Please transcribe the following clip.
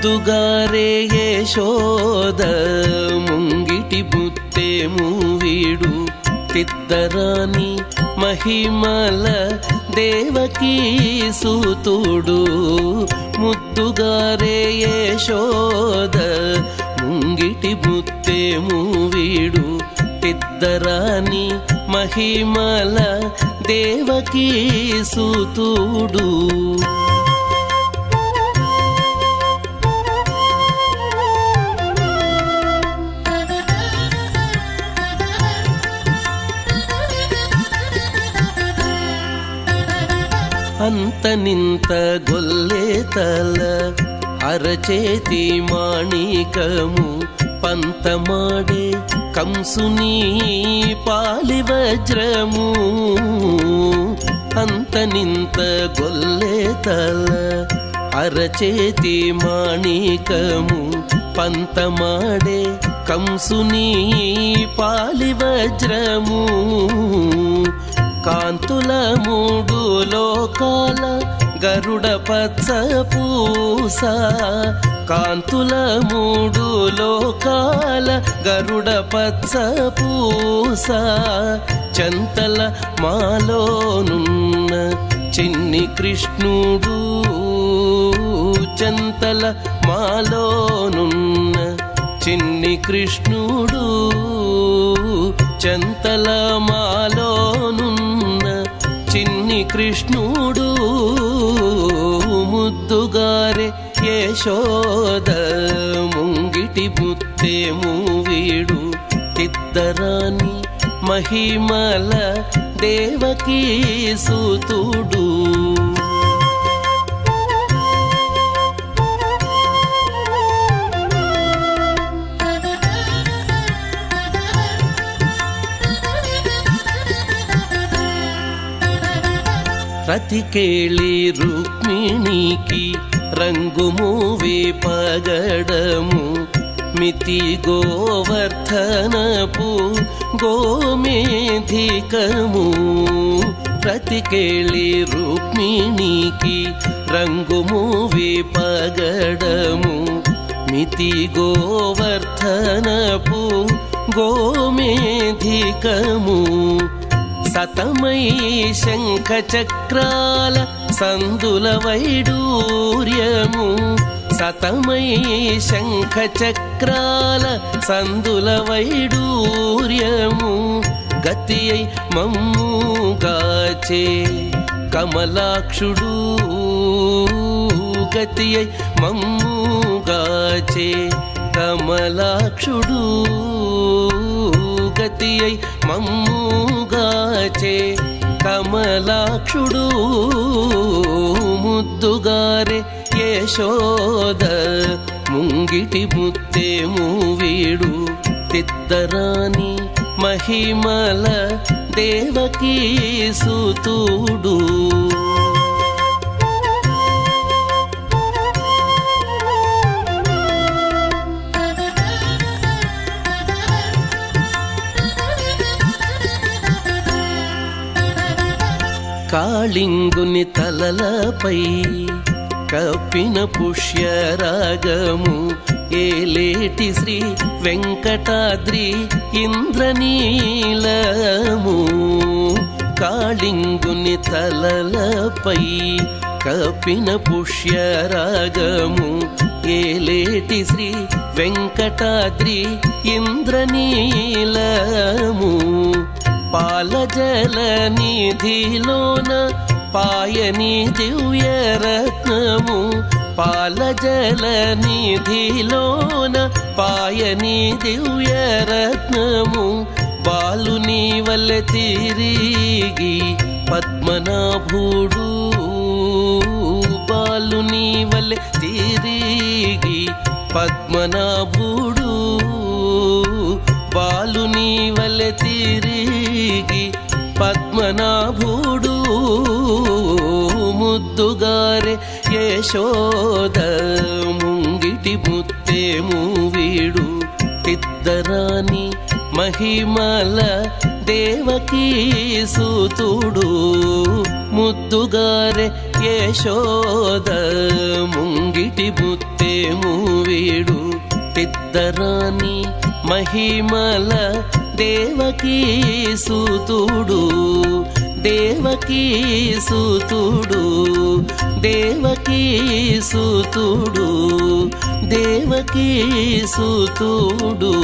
ముద్దుగారే యశోద ముంగిటి బుత్తే మూవీడు తిద్దరాని మహిమల దేవకీ సూతుడు. ముద్దుగారే యశోద ముంగిటి బుత్తే మూవీడు తిద్దరాని మహిమల దేవకీ సూతుడు. అంత నింత గొల్లేతల అరచేతి మాణికము పంతమాడే కంసుని పాలి వజ్రము. అంత నింత గొల్లేతల అరచేతి మాణికము పంతమాడే కంసుని పాలి వజ్రము. కాంతుల మూడు లోకాల గరుడ పచ్చ పూస. కాంతుల మూడు లోకాల గరుడ పచ్చ పూస. చంతల మాలోనున్న చిన్ని కృష్ణుడు. చంతల మాలోనున్న చిన్ని కృష్ణుడు. చంతల మాలోనున్న చిన్ని కృష్ణుడు. ముద్దుగారే యశోద ముంగిటి బుత్తే మూవీడు తిద్దరాని మహిమల దేవకీ సూతుడు. రతికేళి రుక్మిణికి రంగు మూవే పగడము. మితి గోవర్ధనపు గోమేధికము. రతికేళి రుక్మిణికి రంగు మూవే పగడము. మితి గోవర్ధనపు గోమేధికము. సతమై శంఖ చక్రాల సందుల వైడూర్యము. సతమై శంఖ చక్రాల సందుల వైడూర్యము. గతియై మమ్ముగాచే కమలాక్షుడు. గతియై మమ్ముగాచే కమలాక్షుడు. గతియై మమ్ముగాచే కమలాక్షుడు. ముద్దుగారే యశోద ముంగిటి బుత్తే మూవీడు తిద్దరాని మహిమల దేవకీ సూతుడు. కాళింగుని తలలపై కప్పిన పుష్యరాగము. ఏలేటి శ్రీ వెంకటాద్రి ఇంద్రనీలము. కాళింగుని తలలపై కప్పిన పుష్యరాగము. ఏలేటి శ్రీ వెంకటాద్రి ఇంద్రనీలము. పాలజల నిధిలోన పాయని దివ్యరత్నము. పాలజల నిధిలోన పాయని దివ్యరత్నము. బాలుని వలె తిరిగి పద్మనాభుడు. బాలుని వలె తిరిగి పద్మనాభుడు. బాలుని వలె తిరిగి పద్మనాభుడు. ముద్దుగారే యశోద ముంగిటి బుత్తే మూవీడు తిద్దరాని మహిమల దేవకీ సూతుడు. ముద్దుగారే యశోద ముంగిటి ముంగిటి ముత్తేము వీడు పెద్దరాని మహిమల దేవకీ సూతుడు దేవకీ సూతుడు దేవకీ సూతుడు దేవకీ సూతుడు